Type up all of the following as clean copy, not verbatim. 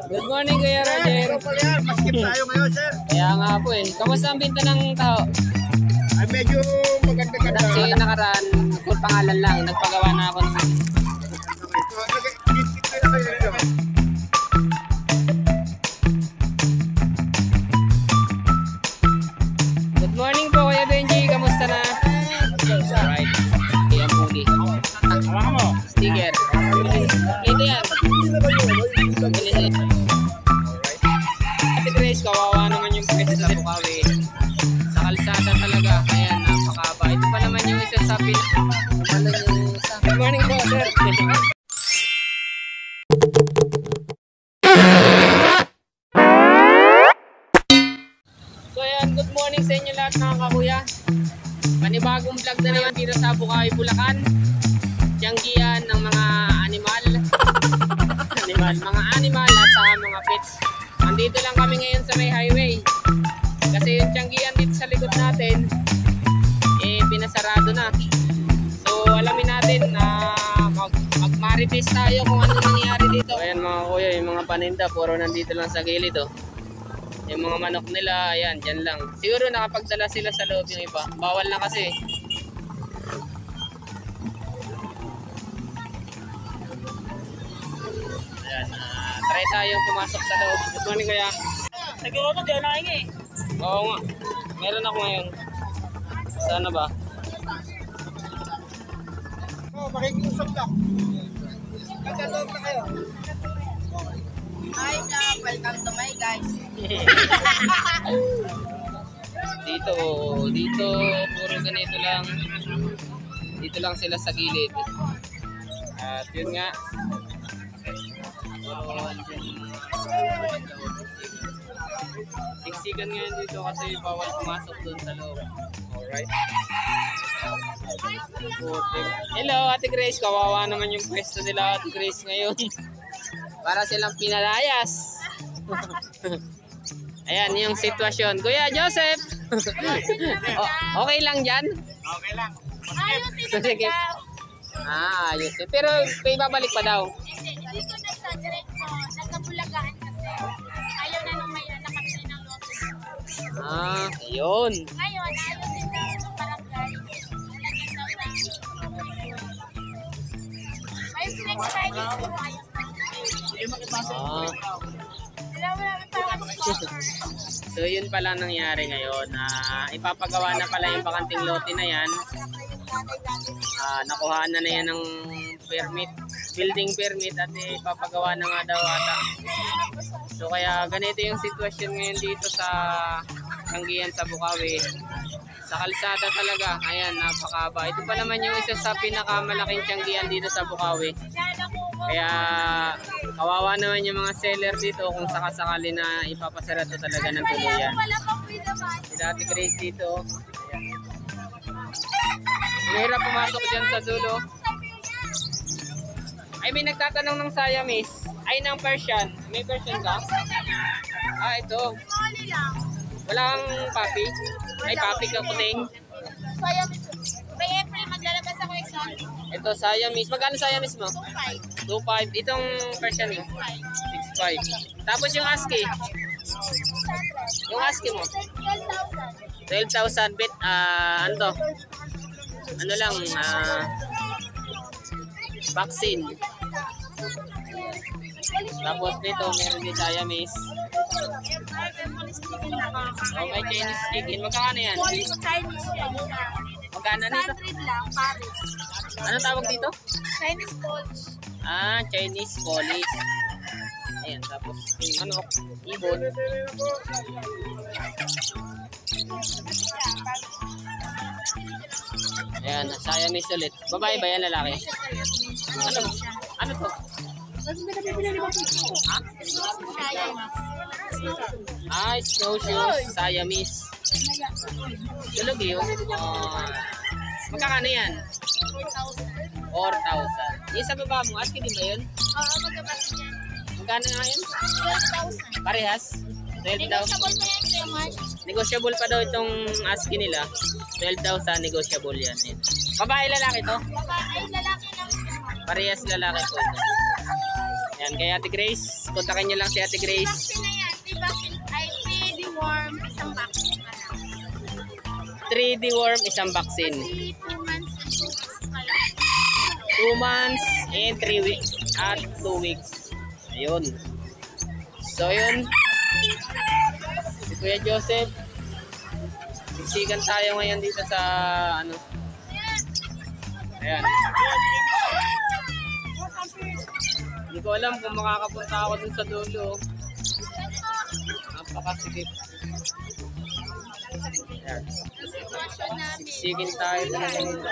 Good morning, Kuya Roger. Maskip tayo ngayon, sir. Kaya nga po eh. Kamusta ang binta ng tao? Ay, medyo maganda-ganda. Kasi nakaraan, kung pangalan lang, nagpagawa na ako. Good morning po, Kuya Benji. Kamusta na? Alright. Ayan po di. Hawakan mo. Sticker. Ito yan. Ate Grace, kawawa naman yung pwesto sa Bukawi. Sa kalsada talaga. Ayan, napakaba. Ito pa naman yung isa sa Good morning po, sir. So ayan, good morning sa inyo lahat mga kakuya. Panibagong vlog na naman dito sa Bukawi, Bulacan. Tiyanggian ng mga animal. Mga animal at saka mga pets. Andito lang kami ngayon sa may highway. Kasi yung tiyanggian dito sa likod natin, eh pinasarado na. So alamin natin na mag-marites tayo kung ano nangyari dito. So, ayan mga kuya, yung mga paninda, puro nandito lang sa gilid oh. Yung mga manok nila, ayan, dyan lang. Siguro nakapagdala sila sa loob yung iba. Bawal na kasi. Ayan, try tayong pumasok sa loob. Good morning kuya. Nag-iwan ko, di ako nakahingi eh. Oo nga. Meron ako ngayon. Sana ba? Oh, makikiusap lang. Magkatawag na kayo. Hi, welcome to my guys. Dito, puro ganito lang. Dito lang sila sa gilid. At yun nga. Siksikan ngayon dito kasi bawal pumasok doon sa loob. Alright. Hello, Ate Grace. Kawawa naman yung pwesto nila, Ate Grace, ngayon. Para silang pinalayas. Ayan yung sitwasyon. Kuya Joseph! Okay lang dyan? Okay lang. Ayusin Sige. Ayos. Pero may babalik pa daw. Hindi, dito na sa diretso, nasa Bulacan kasi ayaw na nung may nakapili ng loto. Ayun. Ngayon, ayusin na yung barangay. Nalagyan daw ng may flex Chinese po ayos na. So yun pala nangyari ngayon. Ipapagawa na pala yung bakanting lote na yan. Nakuhaan na yan ng permit, building permit, at ipapagawa na nga daw ata. So kaya ganito yung sitwasyon ngayon dito sa tiyanggian sa Bukawi. Sa kalsada talaga. Ayan, napakaba. Ito pa naman yung isa sa pinakamalaking tiyanggian dito sa Bukawi. Kaya kawawa naman yung mga seller dito kung sakasakali na ipapasara to talaga ng tuluyan. Si Ate Grace dito. Mahirap pumasok dyan sa dulo. Ay, may nagtatanong ng Siamese. Ay, ng Persian. May Persian ka? Ito. Walang papi? Ay, papi ka kuting. May April maglalabas ako exam. Ito, Siamese. Magkano Siamese mo? 2.5. 2.5. Itong Persian mo? 6.5. Tapos yung ASCII? Yung ASCII mo? 12,000 bit. Ano to? Ano lang, vaccine. Tapos dito, meron din Siamese. May Chinese chicken. Magkano yan? Polish Chinese yan. Magkano nito? 100 lang, Paris. Ano tawag dito? Chinese Polish. Chinese Polish. Ayan, tapos yung manok, ibon. Ayan, Siamese ulit. Babae ba yan, lalaki? Ano to? Snowshoes, Siamese. Tulog yun. Magkakano yan? 4,000. Yung sa baba mo, ASCII din ba yun? Oo, magkabati yan. Magkano nga yun? 12,000. Parehas? 12,000. Negotiable pa yan, Kuya Mark. Negotiable pa daw itong ASCII nila. 12,000 negotiable yan. Babae, lalaki to? Ay, lalaki lang. Parehas lalaki po ito. Yan, kay Ate Grace. Kontakin nyo lang si Ate Grace. Vaccine na yan. Vaccine ay deworm, isang vaccine pa lang. 3D worm, isang vaccine. Kasi 2 months and 2 weeks pa lang. 2 months and 3 weeks. At 2 weeks. Ayun. So, yun. Si Kuya Joseph. Siksikan tayo ngayon dito sa, ano. Ayan. Hindi ko alam kung makakapunta ako dun sa dulo. Napakasikip. Ayan. Sitwasyon namin. Siksikin tayo talaga nito.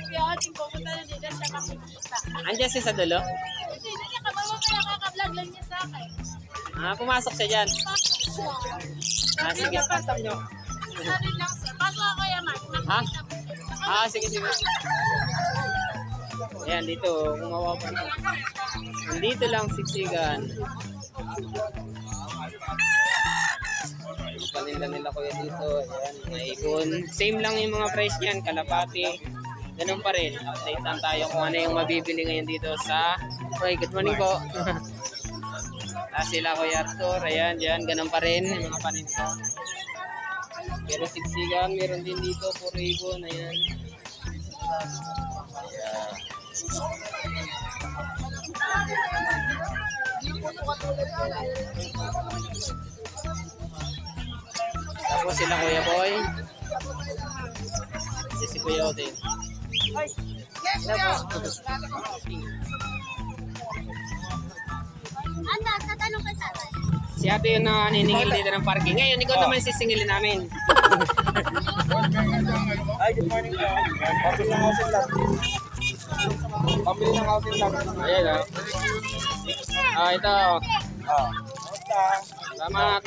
Kaya ating pumunta na dito siya makikita. Andiyan siya sa dulo? Hindi na niya kabawa pa nakaka-vlog lang niya sa akin. Pumasok siya dyan. Sige. Sabi lang sir. Paso ako yan, Mark. Ha? Nakikita mo. Sige. Ayan, dito. Kung mawapan. Nandito lang siksikan. Paninda nila kuya dito. Ayan, mga ibon. Same lang yung mga price niyan. Kalapati. Ganun pa rin. Updatean tayo kung ano yung mabibili ngayon dito sa... Okay, good morning po. Sila Kuya Arthur. Ayan, dyan. Ganun pa rin yung mga paninda. Pero siksikan. Meron din dito. Puro ibon. Ayan. Ayan. Tapos sila Kuya Boy. Si Kuya Ote. Anda, tatanong kay tatay. Si ate yung naniningil dito ng parking. Ngayon, ikaw naman sisingilin namin. Ay, good morning po. Pabili ng housing lot. Pabili ng housing lot. Ayan o. Ito. Basta. Salamat.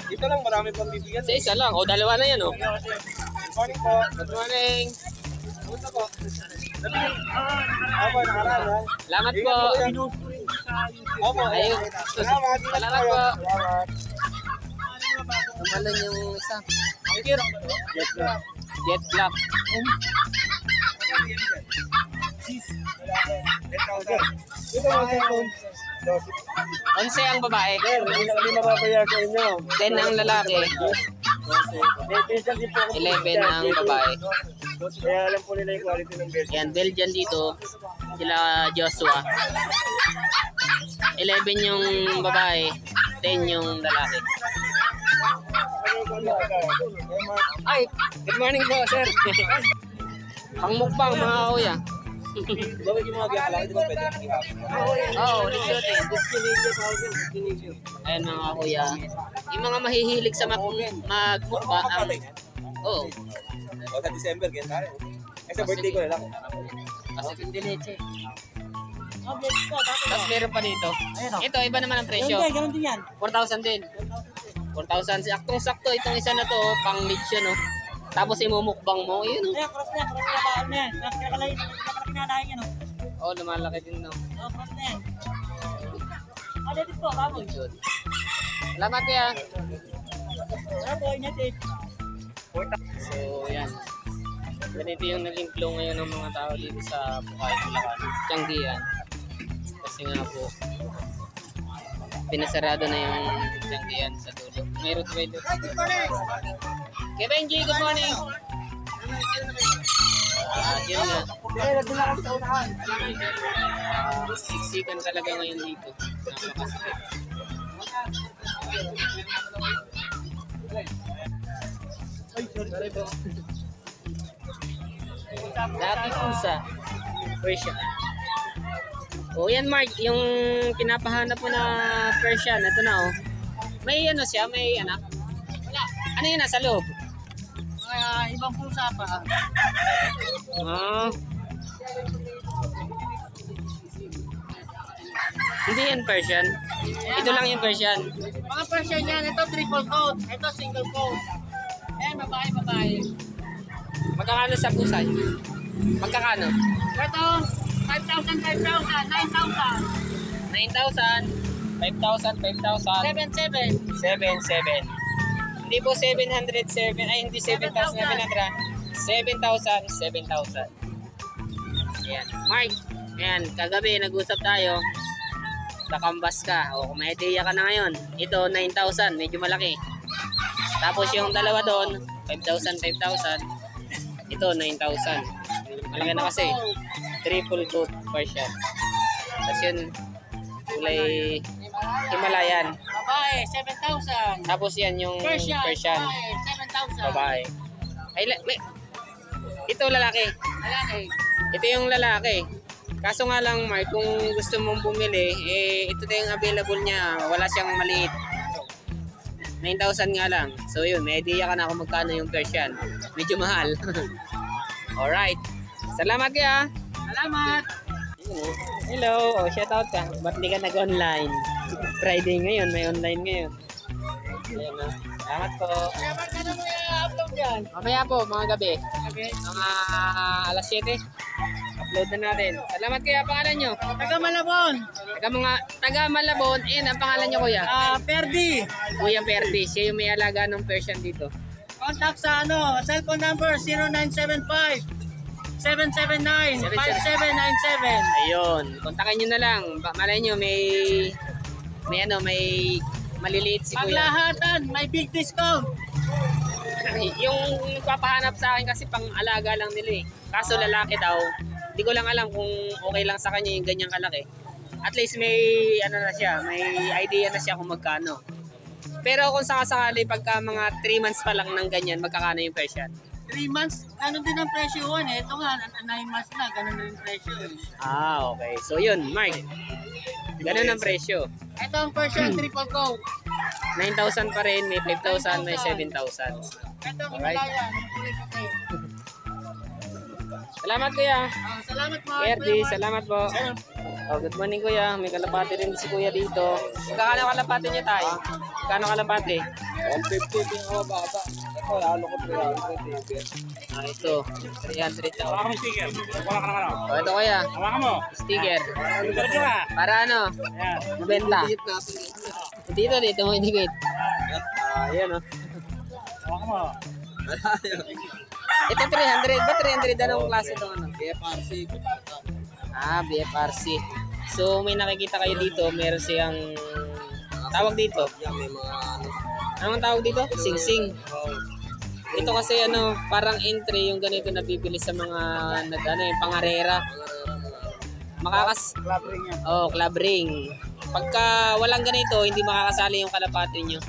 Dito lang marami pang bibigyan. Sa isa lang. O, dalawa na yan o. Good morning po. Good morning. Kamusta po? Opo, nakaraan ha. Salamat po. Opo. Ayun. Salamat. Salamat po. Salamat. Tumalan yung isa. Ang cute. Yes, sir. Jet black. Ito mga cellphone. 11 ang babae. Hindi na kami mababayar sa inyo. 10 ang lalaki. May pinsan din po ako. 11 ang babae. Kaya alam po nila yung quality ng bed. Yan, Belgian dito. Sila Joshua. 11 yung babae. 10 yung lalaki. Ay, good morning po, sir. Pangmukbang mga kuya. Bakit yung mga gaya di ba pwede? Oo, lisyote. Ayan mga kuya. Yung mga mahihilig sa magmukbang. Oo. O sa December, ganyan tayo. Eh sa birthday ko na lang. Kasi hindi leche. Tapos meron pa dito. Ito, iba naman ang presyo. Ganun din yan. 4,000 din. 4,000. Saktong-sakto itong isa na to, pang leche no. Tapos imumukbang mo, yun oh. Cross na baon na yan. Nakalaki na dahil yan. Oh, lumalaki din no. Cross na yan. Dito po, baboy. Yun. Salamat kaya. Baboy natin. So, yan. Ganito yung naging flow ngayon ng mga tao dito sa Bukay, Bulacan. Tianggian. Kasi nga po, pinasarado na yung Tianggian sa dulo. May road rider. Kay Benji, good morning! Yun nga. Siksikan talaga ngayon dito. Napakasikip. Dati pusa. Persian. O yan Mark, yung pinapahanap mo na Persian, ito na oh. May ano siya, may anak. Wala. Ano yun nasa loob? Ibang pusa pa. Ah. Hindi yan Persian. Ito lang yung Persian. Mga Persian yan, ito triple coat, ito single coat. Eh, babae. Magkakano sa pusa? Magkakano? Ito, 5,000, 9,000. 9,000, 5,000, 5,000, 7,700. 7,700. Hindi po 707, ay hindi 7,700. 7,000. Ayan. Mark, ayan, kagabi nag-usap tayo. Kakambas ka. O kung may idea ka na ngayon, ito 9,000, medyo malaki. Tapos yung dalawa doon, 5,000. Ito 9,000. Malaki na kasi. Triple coat Persian. Tapos yun, kulay Himalayan. Babae, 7,000. Tapos yan yung Persian. Babae, 7,000. Babae. Ay, ito lalaki. Lalaki. Ito yung lalaki. Kaso nga lang, Mark, kung gusto mong bumili, ito na yung available niya. Wala siyang maliit. 9,000 nga lang. So yun, may idea ka na kung magkano yung Persian. Medyo mahal. Alright. Salamat kaya. Salamat. Hello. Oh, shout out ka. Ba't di ka nag-online? Friday ngayon. May online ngayon. Ayan na. Salamat po. Salamat ka na mo i-upload dyan. Mamaya po, mga gabi. Okay. Mga alas 7. Upload na natin. Salamat kaya. Pangalan nyo? Taga Malabon. Taga Malabon. Ayan, ang pangalan nyo kuya? Perdi. Kuya Perdi. Siya yung may alaga ng Persian dito. Contact sa cellphone number 0975-779-5797. Ayun. Kontakin nyo na lang. Malay nyo, may maliliit si kuya. Paglahatan, may big discount. Yung nagpapahanap sa akin kasi pang alaga lang nila eh. Kaso lalaki daw. Hindi ko lang alam kung okay lang sa kanya yung ganyang kalaki. At least may ano na siya, may idea na siya kung magkano. Pero kung sakasakali pagka mga 3 months pa lang ng ganyan, magkakano yung Persian? 3 months, ganun din ang presyo yun eh. Ito nga, 9 months na, ganun din ang presyo eh. Ah, okay. So yun, Mark. Ganun ang presyo. Ito ang Persian triple coat. 9,000 pa rin, may 5,000, may 7,000. Ito ang Alright. Himalayan, ang kulay puti. Salamat kuya. Salamat mga Kerdi, salamat po. Oh, good morning kuya. May kalapati rin si kuya dito. Magkano kalapati niya tayo? Magkano kalapati? 150 din ako baba. Ito, lalo ko 300. Ah, ito. 300 daw. Hawakan mo sticker. Wala ka naman ako. Oh, ito kuya. Hawakan mo. Sticker. Sticker ka. Para ano? Ayan. Mabenta. Dito mo indicate. Ayan oh. Hawakan mo. Ito 300. Ba 300 anong klase itong ano? BFRC. Ah, BFRC. So may nakikita kayo dito, meron siyang tawag dito. Yan, may mga ano. Anong tawag dito? Sing-sing. Ito kasi ano, parang entry yung ganito na bibili sa mga yung pangarera. Club ring yan. Oh, club ring. Pagka walang ganito, hindi makakasali yung kalapati nyo.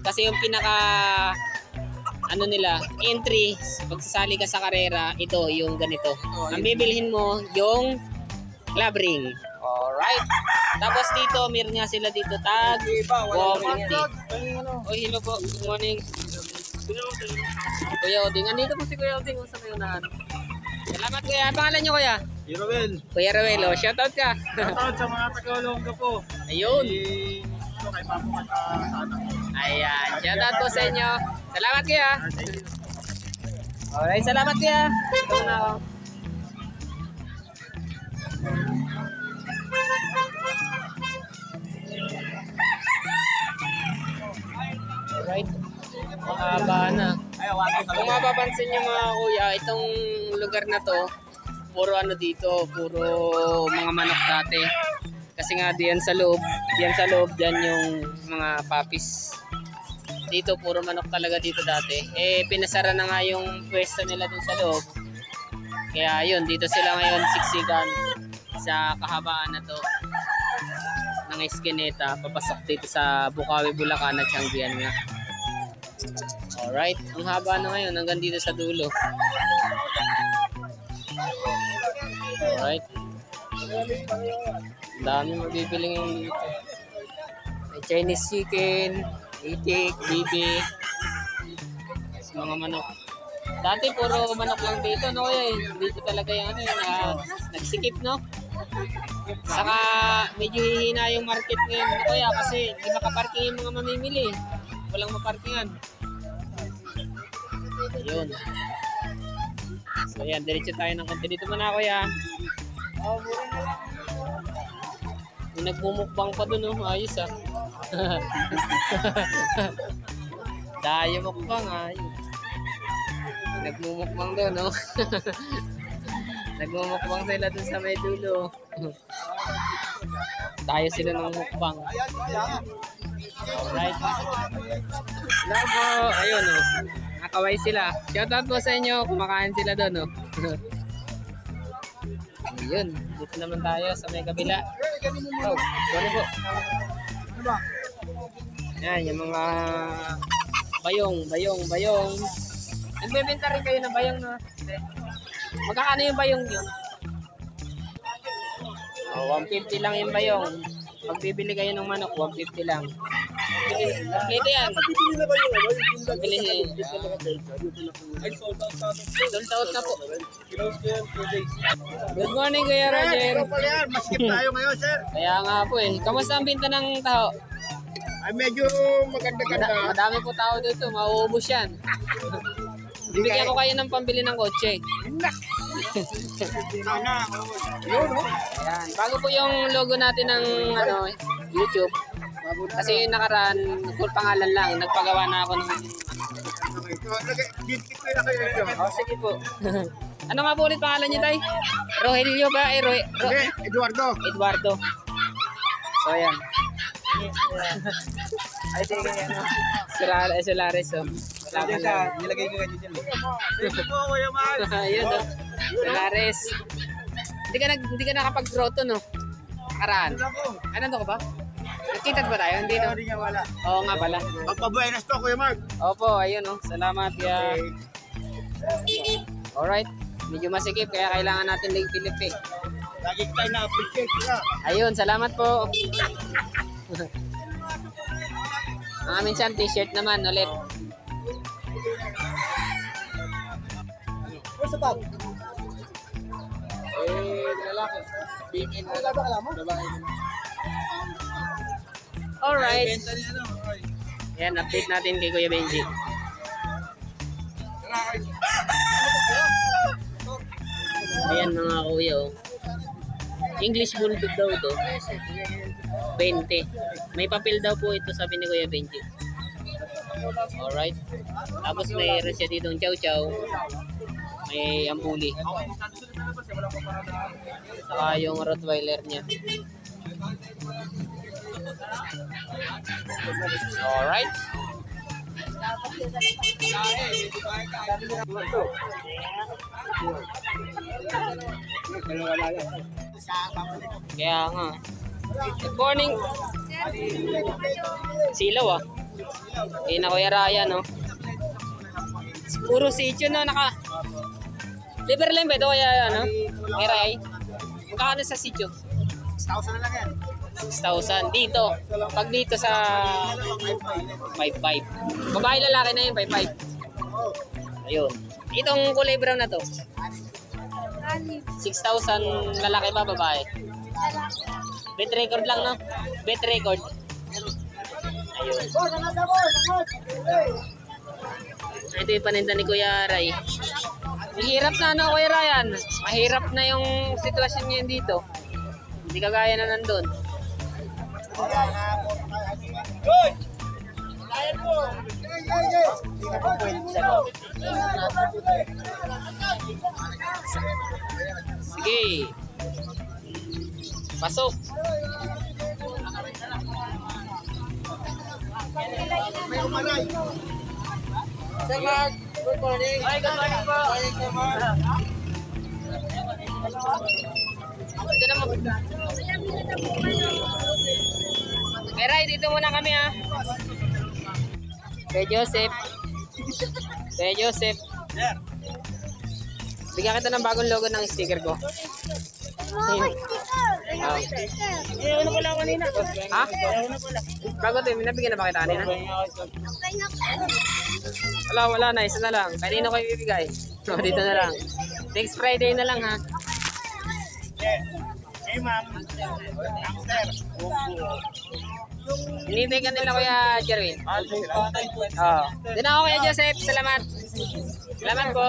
Kasi yung pinaka ano nila, entry, pagsasali ka sa karera, ito yung ganito. Ang bibilhin mo yung club ring. Alright. Tapos dito, meron nga sila dito tag 150. Oh, hello po. Good morning. Kuya Oding. Andito po si Kuya Oding. Sa may unahan. Salamat kuya. Pangalan nyo kuya? Ruel. Kuya Ruel. Oh, shoutout ka. Shoutout sa mga taga-Olongga po. Ayun. Ito kay Papo at sana. Ayan. Shoutout po sa inyo. Salamat kuya. Alright. Salamat kuya. Ito na ako. Alright. Mahaba na. Kung mapapansin nyo mga kuya, itong lugar na to, puro ano dito, puro mga manok dati. Kasi nga diyan sa loob, diyan yung mga puppies. Dito puro manok talaga dito dati. Eh pinasara na nga yung pwesto nila dun sa loob. Kaya yun, dito sila ngayon siksikan sa kahabaan na to ng Eskineta, papasok dito sa Bukawi, Bulacan at Tianggian nga. Alright, ang haba na ngayon hanggang dito sa dulo. Alright. Ang dami mabibili ngayon dito. May Chinese chicken, itik, bibi, mga manok. Dati puro manok lang dito, no? Dito talaga yung ano, nagsikip, no? Saka medyo hihina yung market ngayon, no, kuya, kasi hindi makaparking yung mga mamimili. Walang maparkingan. Ayun. So yan, diretso tayo ng konti. Dito muna kuya. May nagmumukbang pa dun, oh. Ayos ah. Dayo mukbang ay. Nagmumukbang doon, no? Nagmumukbang sila doon sa may dulo. Dayo sila ng mukbang. Alright. Hello po. Ayun, no? Nakaway sila. Shoutout po sa inyo. Kumakain sila doon, no? Ayun. Dito naman tayo sa may kabila. Oh, sorry po. Yan, yung mga bayong. Nagbebenta rin kayo ng bayong, no? Magkakano yung bayong yun? Oh, 150 lang yung bayong. Pag bibili kayo ng manok, 150 lang. Kompleto yan. Bili sold out na po. Good morning, Kuya Roger. Maskip tayo ngayon, sir. Kaya nga po eh. Kamusta ang binta ng taho? Ay, medyo maganda-ganda. Madami po tao dito. Mauubos yan. Bibigyan ko kayo ng pambili ng kotse. Yun, no? Ayan. Bago po yung logo natin ng YouTube. Kasi nakaraan, full pangalan lang. Nagpagawa na ako ng... Oh, sige po. Ano nga po ulit pangalan niyo, Tay? Rogelio ba? Eduardo. So, ayan. Ay, sige. Solares, oh. Nilagay ko ganyan dyan. Sige po, Kuya Mahal. Ayun, oh. Solares. Hindi ka nakapag-grotto, no? Nakaraan. Ano ka ba? Nagkitad ba tayo? Hindi, no? Hindi nga wala. Oo nga pala. Magpabuenas to, Kuya Mark. Opo, ayun, oh. Salamat, ya. Alright. Medyo masikip, kaya kailangan natin ligpilip, eh. Lagi tayo na-appreciate ka. Ayun, salamat po. Minsan t-shirt naman ulit. What's up? Lalaki. Bingin na lalaki. Babae. Alright. Benta niya, no? Yan, update natin kay Kuya Benji. Ayan mga kuya, oh. English Bulldog daw to. 20. May papel daw po ito, sabi ni Kuya Benji. Alright. Tapos mayroon siya ditong chow chow. May ambuli. Saka yung Rottweiler niya. Alright. Kaya nga. Good morning. Silaw, ah. Kaya na Kuya Ryan, no? Puro sityo na naka... Libre lang ba ito kaya, ano? Kuya Ryan? Magkakano sa sityo? 6,000 na lang yan. 6,000. Dito. Pag dito sa 5,500. Babae lalaki na yun, 5,500. Ayun. Itong kulay brown na to. 6,000 lalaki ba, babae? Bet record lang, no? Bet record. Ayun. Ito yung paninda ni Kuya Ray. Mahirap na, no, Kuya Ryan? Mahirap na yung sitwasyon niya dito. Hindi kagaya na nandun. Sige. Pasok. Sir Mark, good morning. Ay, good morning po. Ito naman. Meray, dito muna kami, ha. Kay Joseph. Bigyan kita ng bagong logo ng sticker ko. Ano pala kanina? Ha? Bago ito, nabigyan na ba kita kanina? Wala na, isa na lang. Kanino kayo bibigay? So, dito na lang. Next Friday na lang, ha? Hey, ma'am. Hamster. Hinintay ka nila, Kuya Jerwin. Oo. Doon ako, Kuya Joseph. Salamat. Salamat po.